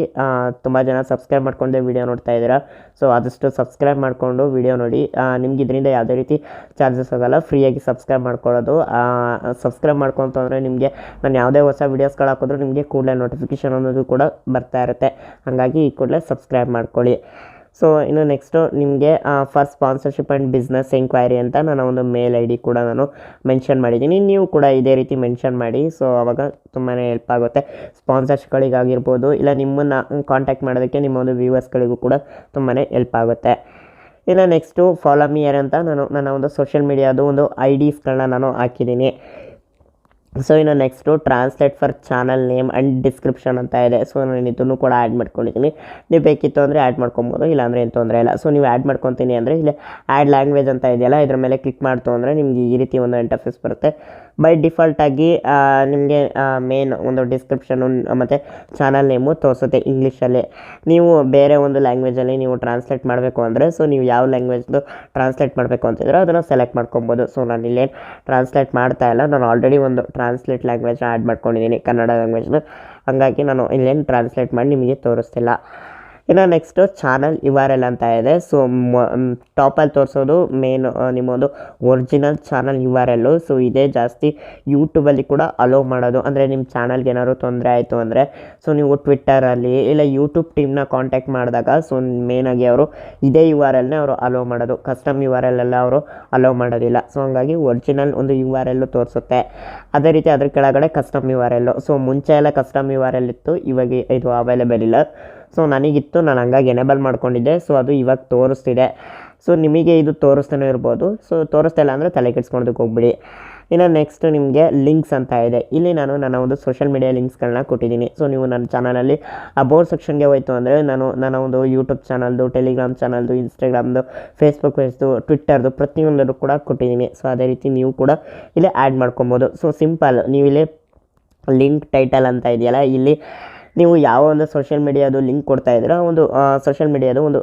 ತುಂಬ ಜನ ಸಬ್ಸ್ಕ್ರೈಬ್ ಮಾಡ್ಕೊಂಡೆ ವಿಡಿಯೋ ನೋಡ್ತಾ ಇದ್ದೀರಾ. ಸೊ ಆದಷ್ಟು ಸಬ್ಸ್ಕ್ರೈಬ್ ಮಾಡಿಕೊಂಡು ವಿಡಿಯೋ ನೋಡಿ. ನಿಮ್ಗೆ ಇದರಿಂದ ಯಾವುದೇ ರೀತಿ ಚಾರ್ಜಸ್ ಆಗೋಲ್ಲ, ಫ್ರೀಯಾಗಿ ಸಬ್ಸ್ಕ್ರೈಬ್ ಮಾಡ್ಕೊಳ್ಳೋದು. ಸಬ್ಸ್ಕ್ರೈಬ್ ಮಾಡ್ಕೊತಂದರೆ ನಿಮಗೆ ನಾನು ಯಾವುದೇ ಹೊಸ ವೀಡಿಯೋಸ್ಗಳು ಹಾಕಿದ್ರು ನಿಮಗೆ ಕೂಡಲೇ ನೋಟಿಫಿಕೇಷನ್ ಅನ್ನೋದು ಕೂಡ ಬರ್ತಾ ಇರುತ್ತೆ. ಹಾಗಾಗಿ ಈ ಕೂಡಲೇ ಸಬ್ಸ್ಕ್ರೈಬ್ ಮಾಡ್ಕೊಳ್ಳಿ. ಸೊ ಇನ್ನು ನೆಕ್ಸ್ಟು ನಿಮಗೆ for sponsorship and business enquiry ಅಂತ ನಾನು ಒಂದು ಮೇಲ್ ಐ ಡಿ ಕೂಡ ನಾನು ಮೆನ್ಷನ್ ಮಾಡಿದ್ದೀನಿ. ನೀವು ಕೂಡ ಇದೇ ರೀತಿ ಮೆನ್ಷನ್ ಮಾಡಿ. ಸೊ ಆವಾಗ ತುಂಬಾ ಹೆಲ್ಪ್ ಆಗುತ್ತೆ, ಸ್ಪಾನ್ಸರ್ಸ್ಗಳಿಗಾಗಿರ್ಬೋದು, ಇಲ್ಲ ನಿಮ್ಮನ್ನು ಕಾಂಟ್ಯಾಕ್ಟ್ ಮಾಡೋದಕ್ಕೆ ನಿಮ್ಮ ಒಂದು ವ್ಯೂವರ್ಸ್ಗಳಿಗೂ ಕೂಡ ತುಂಬಾ ಹೆಲ್ಪ್ ಆಗುತ್ತೆ. ಇನ್ನು ನೆಕ್ಸ್ಟು ಫಾಲೋ ಮಿ ಯಾರ್ ಅಂತ ನಾನು ನನ್ನ ಒಂದು ಸೋಷಿಯಲ್ ಮೀಡಿಯಾದು ಒಂದು IDಸ್ಗಳನ್ನ ನಾನು ಹಾಕಿದ್ದೀನಿ. ಸೊ ಇನ್ನು next translate for channel name and description ಅಂತ ಇದೆ. ಸೊ ನಾನು ಇದನ್ನು ಕೂಡ ಆ್ಯಡ್ ಮಾಡ್ಕೊಂಡಿದ್ದೀನಿ. ನೀವು ಬೇಕಿತ್ತು ಅಂದರೆ ಆ್ಯಡ್ ಮಾಡ್ಕೊಬೋದು, ಇಲ್ಲಾಂದರೆ ಏನು ತೊಂದರೆ ಇಲ್ಲ. ಸೊ ನೀವು ಆ್ಯಡ್ ಮಾಡ್ಕೊತೀನಿ ಅಂದರೆ ಇಲ್ಲಿ ಆ್ಯಡ್ ಲ್ಯಾಂಗ್ವೇಜ್ ಅಂತ ಇದೆಯಲ್ಲ, ಇದ್ರ ಮೇಲೆ ಕ್ಲಿಕ್ ಮಾಡ್ತು ಅಂದರೆ ನಿಮಗೆ ಈ ರೀತಿ ಒಂದು ಇಂಟರ್ಫೇಸ್ ಬರುತ್ತೆ. ಬೈ ಡಿಫಾಲ್ಟಾಗಿ ನಿಮಗೆ ಮೇನ್ ಒಂದು ಡಿಸ್ಕ್ರಿಪ್ಷನು ಮತ್ತು ಚಾನಲ್ ನೇಮು ತೋರಿಸುತ್ತೆ ಇಂಗ್ಲೀಷಲ್ಲಿ. ನೀವು ಬೇರೆ ಒಂದು ಲ್ಯಾಂಗ್ವೇಜಲ್ಲಿ ನೀವು ಟ್ರಾನ್ಸ್ಲೇಟ್ ಮಾಡಬೇಕು ಅಂದರೆ ಸೊ ನೀವು ಯಾವ ಲ್ಯಾಂಗ್ವೇಜ್ದು ಟ್ರಾನ್ಸ್ಲೇಟ್ ಮಾಡಬೇಕು ಅಂತಿದ್ರೆ ಅದನ್ನು ಸೆಲೆಕ್ಟ್ ಮಾಡ್ಕೊಬೋದು. ಸೊ ನಾನು ಇಲ್ಲೇನು ಟ್ರಾನ್ಸ್ಲೇಟ್ ಮಾಡ್ತಾ ಇಲ್ಲ, ನಾನು ಆಲ್ರೆಡಿ ಒಂದು ಟ್ರಾನ್ಸ್ಲೇಟ್ ಲ್ಯಾಂಗ್ವೇಜ್ನ ಆ್ಯಡ್ ಮಾಡ್ಕೊಂಡಿದ್ದೀನಿ, ಕನ್ನಡ ಲ್ಯಾಂಗ್ವೇಜ್ನ. ಹಾಗಾಗಿ ನಾನು ಇಲ್ಲೇನು ಟ್ರಾನ್ಸ್ಲೇಟ್ ಮಾಡಿ ನಿಮಗೆ ತೋರಿಸ್ತಿಲ್ಲ. ಇನ್ನು ನೆಕ್ಸ್ಟು ಚಾನಲ್ URL ಅಂತ ಇದೆ. ಸೊ ಟಾಪಲ್ಲಿ ತೋರಿಸೋದು ಮೇನ್ ನಿಮ್ಮೊಂದು ಒರಿಜಿನಲ್ ಚಾನಲ್ URL. ಸೊ ಇದೇ ಜಾಸ್ತಿ ಯೂಟ್ಯೂಬಲ್ಲಿ ಕೂಡ ಅಲೋ ಮಾಡೋದು. ಅಂದರೆ ನಿಮ್ಮ ಚಾನಲ್ಗೆ ಏನಾದ್ರು ತೊಂದರೆ ಆಯಿತು ಅಂದರೆ ಸೊ ನೀವು ಟ್ವಿಟ್ಟರಲ್ಲಿ ಇಲ್ಲ ಯೂಟ್ಯೂಬ್ ಟೀಮ್ನ ಕಾಂಟ್ಯಾಕ್ಟ್ ಮಾಡಿದಾಗ ಸೊ ಮೇನಾಗಿ ಅವರು ಇದೇ URLನೇ ಅವರು ಅಲೋ ಮಾಡೋದು, ಕಸ್ಟಮ್ URL ಎಲ್ಲ ಅವರು ಅಲೋ ಮಾಡೋದಿಲ್ಲ. ಸೊ ಹಂಗಾಗಿ ಒರಿಜಿನಲ್ ಒಂದು URL ತೋರಿಸುತ್ತೆ. ಅದೇ ರೀತಿ ಅದ್ರ ಕೆಳಗಡೆ ಕಸ್ಟಮ್ URL. ಸೊ ಮುಂಚೆ ಎಲ್ಲ ಕಸ್ಟಮ್ URL ಇತ್ತು, ಇವಾಗ ಇದು ಅವೈಲೇಬಲ್ ಇಲ್ಲ. ಸೊ ನನಗಿತ್ತು, ನಾನು ಹಂಗಾಗಿ ಎನೇಬಲ್ ಮಾಡ್ಕೊಂಡಿದ್ದೆ. ಸೊ ಅದು ಇವಾಗ ತೋರಿಸ್ತಿದೆ. ಸೊ ನಿಮಗೆ ಇದು ತೋರಿಸ್ತಾನೆ ಇರ್ಬೋದು. ಸೊ ತೋರಿಸ್ತಾ ಇಲ್ಲ ಅಂದರೆ ತಲೆ ಕೆಡ್ಸ್ಕೊಳೋದಕ್ಕೆ ಹೋಗ್ಬಿಡಿ. ಇನ್ನು ನೆಕ್ಸ್ಟ್ ನಿಮಗೆ ಲಿಂಕ್ಸ್ ಅಂತ ಇದೆ. ಇಲ್ಲಿ ನಾನು ನನ್ನ ಒಂದು ಸೋಷಿಯಲ್ ಮೀಡಿಯಾ ಲಿಂಕ್ಸ್ಗಳನ್ನ ಕೊಟ್ಟಿದ್ದೀನಿ. ಸೊ ನೀವು ನನ್ನ ಚಾನಲಲ್ಲಿ ಅಬೌಟ್ ಸೆಕ್ಷನ್ಗೆ ಹೋಯ್ತು ಅಂದರೆ ನಾನು ನನ್ನ ಒಂದು ಯೂಟ್ಯೂಬ್ ಚಾನಲ್ದು, ಟೆಲಿಗ್ರಾಮ್ ಚಾನಲ್ದು, ಇನ್ಸ್ಟಾಗ್ರಾಮ್ದು, ಫೇಸ್ಬುಕ್ ಪೇಜ್ದು, ಟ್ವಿಟ್ಟರ್ದು ಪ್ರತಿಯೊಂದನ್ನು ಕೂಡ ಕೊಟ್ಟಿದ್ದೀನಿ. ಸೊ ಅದೇ ರೀತಿ ನೀವು ಕೂಡ ಇಲ್ಲಿ ಆ್ಯಡ್ ಮಾಡ್ಕೊಬೋದು. ಸೊ ಸಿಂಪಲ್, ನೀವು ಇಲ್ಲಿ ಲಿಂಕ್ ಟೈಟಲ್ ಅಂತ ಇದೆಯಲ್ಲ, ಇಲ್ಲಿ ನೀವು ಯಾವ ಒಂದು ಸೋಷಿಯಲ್ ಮೀಡಿಯಾದು ಲಿಂಕ್ ಕೊಡ್ತಾ ಇದ್ದೀರೋ ಒಂದು ಸೋಷಿಯಲ್ ಮೀಡಿಯಾದು ಒಂದು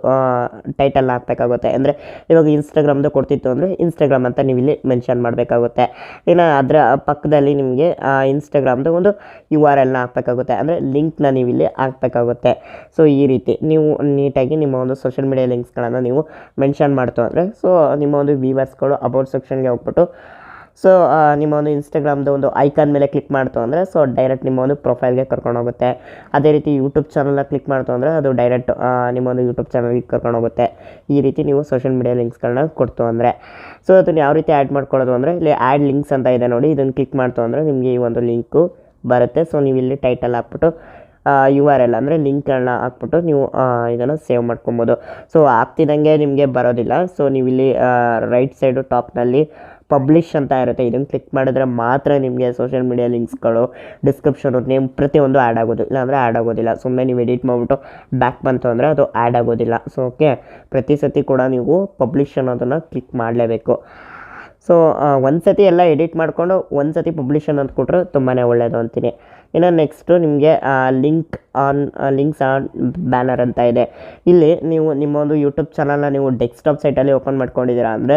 ಟೈಟಲ್ನ ಹಾಕಬೇಕಾಗುತ್ತೆ. ಅಂದರೆ ಇವಾಗ ಇನ್ಸ್ಟಾಗ್ರಾಮ್ದು ಕೊಡ್ತಿತ್ತು ಅಂದರೆ ಇನ್ಸ್ಟಾಗ್ರಾಮ್ ಅಂತ ನೀವು ಇಲ್ಲಿ ಮೆನ್ಷನ್ ಮಾಡಬೇಕಾಗುತ್ತೆ. ಇನ್ನು ಅದರ ಪಕ್ಕದಲ್ಲಿ ನಿಮಗೆ ಇನ್ಸ್ಟಾಗ್ರಾಮ್ದು ಒಂದು URLನ ಹಾಕಬೇಕಾಗುತ್ತೆ, ಅಂದರೆ ಲಿಂಕ್ನ ನೀವು ಇಲ್ಲಿ ಹಾಕಬೇಕಾಗುತ್ತೆ. ಸೊ ಈ ರೀತಿ ನೀವು ನೀಟಾಗಿ ನಿಮ್ಮ ಒಂದು ಸೋಷಿಯಲ್ ಮೀಡಿಯಾ ಲಿಂಕ್ಸ್ಗಳನ್ನು ನೀವು ಮೆನ್ಷನ್ ಮಾಡ್ತು ಅಂದರೆ ಸೊ ನಿಮ್ಮ ಒಂದು ವ್ಯೂವರ್ಸ್ಗಳು ಅಬೌಟ್ ಸೆಕ್ಷನ್ಗೆ ಹೋಗ್ಬಿಟ್ಟು ಸೊ ನಿಮ್ಮ ಒಂದು ಇನ್ಸ್ಟಾಗ್ರಾಮ್ದು ಒಂದು ಐಕಾನ್ ಮೇಲೆ ಕ್ಲಿಕ್ ಮಾಡ್ತು ಅಂದರೆ ಸೊ ಡೈರೆಕ್ಟ್ ನಿಮ್ಮ ಒಂದು ಪ್ರೊಫೈಲ್ಗೆ ಕರ್ಕೊಂಡೋಗುತ್ತೆ. ಅದೇ ರೀತಿ ಯೂಟ್ಯೂಬ್ ಚಾನಲ್ನ ಕ್ಲಿಕ್ ಮಾಡ್ತು ಅಂದರೆ ಅದು ಡೈರೆಕ್ಟ್ ನಿಮ್ಮ ಒಂದು ಯೂಟ್ಯೂಬ್ ಚಾನಲ್ಗೆ ಕರ್ಕೊಂಡೋಗುತ್ತೆ. ಈ ರೀತಿ ನೀವು ಸೋಷಿಯಲ್ ಮೀಡಿಯಾ ಲಿಂಕ್ಸ್ಗಳನ್ನ ಕೊಡ್ತು ಅಂದರೆ ಸೊ ಅದನ್ನು ಯಾವ ರೀತಿ ಆ್ಯಡ್ ಮಾಡ್ಕೊಳ್ಳೋದು ಅಂದರೆ ಇಲ್ಲಿ ಆ್ಯಡ್ ಲಿಂಕ್ಸ್ ಅಂತ ಇದೆ ನೋಡಿ, ಇದನ್ನು ಕ್ಲಿಕ್ ಮಾಡ್ತು ಅಂದರೆ ನಿಮಗೆ ಈ ಒಂದು ಲಿಂಕು ಬರುತ್ತೆ. ಸೊ ನೀವು ಇಲ್ಲಿ ಟೈಟಲ್ ಹಾಕ್ಬಿಟ್ಟು URL ಅಂದರೆ ಲಿಂಕ್ಗಳನ್ನ ಹಾಕ್ಬಿಟ್ಟು ನೀವು ಇದನ್ನು ಸೇವ್ ಮಾಡ್ಕೊಬೋದು. ಸೊ ಆಗ್ತಿದ್ದಂಗೆ ನಿಮಗೆ ಬರೋದಿಲ್ಲ. ಸೊ ನೀವು ಇಲ್ಲಿ ರೈಟ್ ಸೈಡು ಟಾಪ್ನಲ್ಲಿ ಪಬ್ಲಿಷ್ ಅಂತ ಇರುತ್ತೆ, ಇದನ್ನು ಕ್ಲಿಕ್ ಮಾಡಿದ್ರೆ ಮಾತ್ರ ನಿಮಗೆ ಸೋಷಿಯಲ್ ಮೀಡಿಯಾ ಲಿಂಕ್ಸ್ಗಳು, ಡಿಸ್ಕ್ರಿಪ್ಷನು, ನೇಮ್ ಪ್ರತಿಯೊಂದು ಆ್ಯಡ್ ಆಗೋದು, ಇಲ್ಲಾಂದರೆ ಆ್ಯಡ್ ಆಗೋದಿಲ್ಲ. ಸುಮ್ಮನೆ ನೀವು ಎಡಿಟ್ ಮಾಡಿಬಿಟ್ಟು ಬ್ಯಾಕ್ ಬಂತು ಅಂದರೆ ಅದು ಆ್ಯಡ್ ಆಗೋದಿಲ್ಲ. ಸೊ ಓಕೆ, ಪ್ರತಿ ಸತಿ ಕೂಡ ನೀವು ಪಬ್ಲಿಷ್ ಅನ್ನೋದನ್ನು ಕ್ಲಿಕ್ ಮಾಡಲೇಬೇಕು. ಸೊ ಒಂದು ಸತಿ ಎಲ್ಲ ಎಡಿಟ್ ಮಾಡಿಕೊಂಡು ಒಂದು ಸತಿ ಪಬ್ಲಿಷ್ ಅನ್ನೋದು ಕೊಟ್ಟರೆ ತುಂಬಾ ಒಳ್ಳೆಯದು ಅಂತೀನಿ. ಇನ್ನು ನೆಕ್ಸ್ಟು ನಿಮಗೆ ಲಿಂಕ್ಸ್ ಆನ್ ಬ್ಯಾನರ್ ಅಂತ ಇದೆ. ಇಲ್ಲಿ ನೀವು ನಿಮ್ಮ ಒಂದು ಯೂಟ್ಯೂಬ್ ಚಾನಲ್ನ ನೀವು ಡೆಸ್ಕ್ಟಾಪ್ ಸೈಟಲ್ಲಿ ಓಪನ್ ಮಾಡ್ಕೊಂಡಿದ್ದೀರಾ ಅಂದರೆ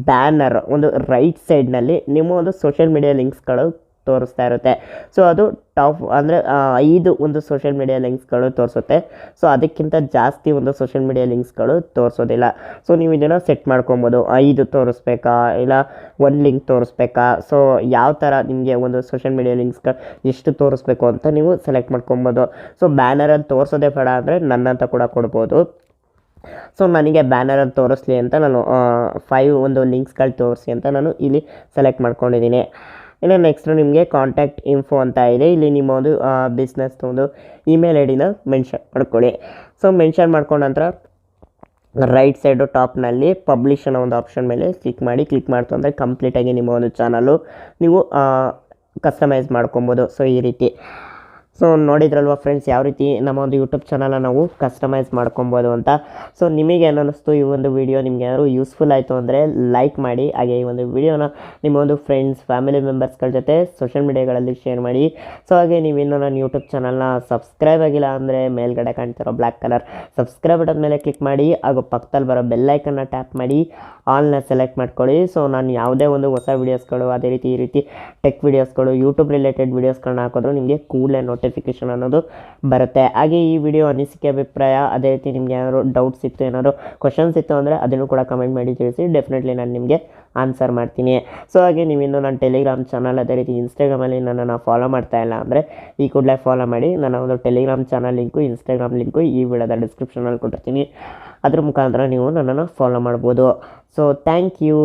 ಬ್ಯಾನರ್ ಒಂದು ರೈಟ್ ಸೈಡ್ನಲ್ಲಿ ನಿಮ್ಮ ಒಂದು ಸೋಷಿಯಲ್ ಮೀಡಿಯಾ ಲಿಂಕ್ಸ್ಗಳು ತೋರಿಸ್ತಾ ಇರುತ್ತೆ. ಸೊ ಅದು ಟಾಪ್ ಅಂದರೆ 5 ಒಂದು ಸೋಷಿಯಲ್ ಮೀಡಿಯಾ ಲಿಂಕ್ಸ್ಗಳು ತೋರಿಸುತ್ತೆ. ಸೊ ಅದಕ್ಕಿಂತ ಜಾಸ್ತಿ ಒಂದು ಸೋಷಿಯಲ್ ಮೀಡಿಯಾ ಲಿಂಕ್ಸ್ಗಳು ತೋರಿಸೋದಿಲ್ಲ. ಸೊ ನೀವು ಇದನ್ನು ಸೆಟ್ ಮಾಡ್ಕೊಬೋದು, 5 ತೋರಿಸ್ಬೇಕಾ ಇಲ್ಲ 1 ಲಿಂಕ್ ತೋರಿಸ್ಬೇಕಾ. ಸೊ ಯಾವ ಥರ ನಿಮಗೆ ಒಂದು ಸೋಷಿಯಲ್ ಮೀಡಿಯಾ ಲಿಂಕ್ಸ್ಗಳು ಎಷ್ಟು ತೋರಿಸ್ಬೇಕು ಅಂತ ನೀವು ಸೆಲೆಕ್ಟ್ ಮಾಡ್ಕೊಬೋದು. ಸೊ ಬ್ಯಾನರಲ್ಲಿ ತೋರಿಸೋದೇ ಬೇಡ ಅಂದರೆ ನನ್ನಂತ ಕೂಡ ಕೊಡ್ಬೋದು. ಸೊ ನನಗೆ ಬ್ಯಾನರಲ್ಲಿ ತೋರಿಸ್ಲಿ ಅಂತ ನಾನು 5 ಒಂದು ಲಿಂಕ್ಸ್ಗಳು ತೋರಿಸಿ ಅಂತ ನಾನು ಇಲ್ಲಿ ಸೆಲೆಕ್ಟ್ ಮಾಡ್ಕೊಂಡಿದ್ದೀನಿ. ಇನ್ನು ನೆಕ್ಸ್ಟು ನಿಮಗೆ ಕಾಂಟ್ಯಾಕ್ಟ್ ಇನ್ಫೋ ಅಂತ ಇದೆ. ಇಲ್ಲಿ ನಿಮ್ಮ ಒಂದು ಬಿಸ್ನೆಸ್ ಒಂದು ಇಮೇಲ್ ಐ ಡಿನ ಮೆನ್ಷನ್ ಮಾಡ್ಕೊಳ್ಳಿ. ಸೊ ಮೆನ್ಷನ್ ಮಾಡ್ಕೊಂಡ ನಂತರ ರೈಟ್ ಸೈಡು ಟಾಪ್ನಲ್ಲಿ ಪಬ್ಲಿಷ್ ಅನ್ನೋ ಒಂದು ಆಪ್ಷನ್ ಮೇಲೆ ಕ್ಲಿಕ್ ಮಾಡ್ತು ಅಂದರೆ ಕಂಪ್ಲೀಟಾಗಿ ನಿಮ್ಮ ಒಂದು ಚಾನಲ್ಲು ನೀವು ಕಸ್ಟಮೈಸ್ ಮಾಡ್ಕೊಬೋದು. ಸೊ ಈ ರೀತಿ ಸೊ ನೋಡಿದ್ರಲ್ವ ಫ್ರೆಂಡ್ಸ್, ಯಾವ ರೀತಿ ನಮ್ಮ ಒಂದು ಯೂಟ್ಯೂಬ್ ಚಾನಲ್ನ ನಾವು ಕಸ್ಟಮೈಸ್ ಮಾಡ್ಕೊಬೋದು ಅಂತ. ಸೊ ನಿಮಗೆ ಏನಿಸ್ತು ಈ ಒಂದು ವಿಡಿಯೋ ನಿಮಗೆ ಏನಾದ್ರು ಯೂಸ್ಫುಲ್ ಆಯಿತು ಅಂದರೆ ಲೈಕ್ ಮಾಡಿ. ಹಾಗೆ ಈ ಒಂದು ವಿಡಿಯೋನ ನಿಮ್ಮ ಒಂದು ಫ್ರೆಂಡ್ಸ್ ಫ್ಯಾಮಿಲಿ ಮೆಂಬರ್ಸ್ಗಳ ಜೊತೆ ಸೋಷಿಯಲ್ ಮೀಡಿಯಾಗಳಲ್ಲಿ ಶೇರ್ ಮಾಡಿ. ಸೊ ಹಾಗೆ ನೀವಿನ್ನೂ ನನ್ನ ಯೂಟ್ಯೂಬ್ ಚಾನಲ್ನ ಸಬ್ಸ್ಕ್ರೈಬ್ ಆಗಿಲ್ಲ ಅಂದರೆ ಮೇಲ್ಗಡೆ ಕಾಣ್ತಿರೋ ಬ್ಲ್ಯಾಕ್ ಕಲರ್ ಸಬ್ಸ್ಕ್ರೈಬ್ ಬಟನ್ ಮೇಲೆ ಕ್ಲಿಕ್ ಮಾಡಿ. ಹಾಗೂ ಪಕ್ಕದಲ್ಲಿ ಬರೋ ಬೆಲ್ಲೈಕನ್ನ ಟ್ಯಾಪ್ ಮಾಡಿ ಆಲ್ನ ಸೆಲೆಕ್ಟ್ ಮಾಡ್ಕೊಳ್ಳಿ. ಸೊ ನಾನು ಯಾವುದೇ ಒಂದು ಹೊಸ ವೀಡಿಯೋಸ್ಗಳು ಅದೇ ರೀತಿ ಈ ರೀತಿ ಟೆಕ್ ವೀಡಿಯೋಸ್ಗಳು ಯೂಟ್ಯೂಬ್ ರಿಲೇಟೆಡ್ ವೀಡಿಯೋಸ್ಗಳನ್ನ ಹಾಕಿದ್ರು ನಿಮಗೆ ಕೂಡಲೇ ನೋಟಿಫಿಕೇಷನ್ ಅನ್ನೋದು ಬರುತ್ತೆ. ಹಾಗೆ ಈ ವಿಡಿಯೋ ಅನಿಸಿಕೆ ಅಭಿಪ್ರಾಯ ಅದೇ ರೀತಿ ನಿಮಗೆ ಏನಾದ್ರು ಡೌಟ್ಸ್ ಇತ್ತು, ಏನಾದ್ರು ಕ್ವಶನ್ಸ್ ಇತ್ತು ಅಂದರೆ ಅದನ್ನು ಕೂಡ ಕಮೆಂಟ್ ಮಾಡಿ ತಿಳಿಸಿ. ಡೆಫಿನೆಟ್ಲಿ ನಾನು ನಿಮಗೆ ಆನ್ಸರ್ ಮಾಡ್ತೀನಿ. ಸೊ ಹಾಗೆ ನೀವಿನ್ನೂ ನನ್ನ ಟೆಲಿಗ್ರಾಮ್ ಚಾನಲ್ ಅದೇ ರೀತಿ ಇನ್ಸ್ಟಾಗ್ರಾಮಲ್ಲಿ ನನ್ನನ್ನು ಫಾಲೋ ಮಾಡ್ತಾ ಇಲ್ಲ ಅಂದರೆ ಈ ಕೂಡಲೇ ಫಾಲೋ ಮಾಡಿ. ನನ್ನ ಒಂದು Telegram channel link Instagram link ಈ ವಿಡಿಯೋದ ಡಿಸ್ಕ್ರಿಪ್ಷನಲ್ಲಿ ಕೊಟ್ಟಿರ್ತೀನಿ. ಅದ್ರ ಮುಖಾಂತರ ನೀವು ನನ್ನನ್ನು ಫಾಲೋ ಮಾಡ್ಬೋದು. So thank you.